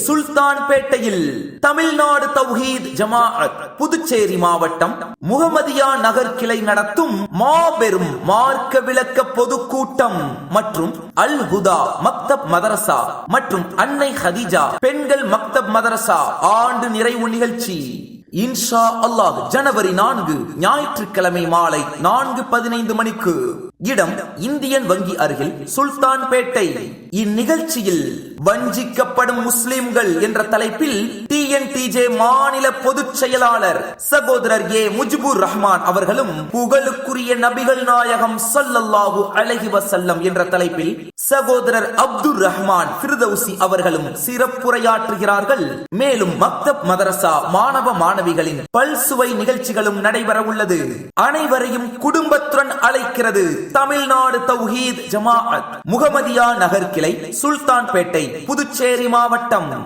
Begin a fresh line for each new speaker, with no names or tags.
சுல்தான்பேட்டையில் தமிழ்நாடு தௌஹீத் ஜமாஅத் புதுச்சேரி மாவட்டம் முகமதியா நகர் கிளை நடத்தும் மாபெரும் மார்க்க விளக்க பொதுக்கூட்டம் மற்றும் அல் ஹுதா மக்தப் மதரசா மற்றும் அன்னை ஹதீஜா பெண்கள் மக்தப் மதரசா ஆண்டு நிறைவு நிகழ்ச்சி இன்ஷா அல்லாஹ் ஜனவரி 4 ஞாயிற்றுக்கிழமை மாலை 4:15 மணிக்கு. இடம் இந்தியன் வங்கி அருகில் சுல்தான்பேட்டை. இந்நிகழ்ச்சியில் வஞ்சிக்கப்படும் முஸ்லிம்கள் என்ற தலைப்பில் TNTJ மாநில பொதுச் செயலாளர் சகோதரர் ஏ முஜிபுர் ரஹ்மான் அவர்களும் புகழுக்குரிய நபிகள் நாயகம் ஸல்லல்லாஹு அலைஹி வஸல்லம் என்ற தலைப்பில் சகோதரர் அப்துர் ரஹ்மான் ஃபிர்தௌசி அவர்களும் சிறப்புரையாற்றுகிறார்கள். மேலும் மக்தப் மதரசா மாணவ மாணவிகளின் பல்சுவை நிகழ்ச்சிகளும் நடைபெற உள்ளது. அனைவரையும் குடும்பத்துடன் அழைக்கிறது தமிழ்நாடு தௌஹீத் ஜமாஅத் முகமதியா நகர் கிளை சுல்தான்பேட்டை புதுச்சேரி மாவட்டம்.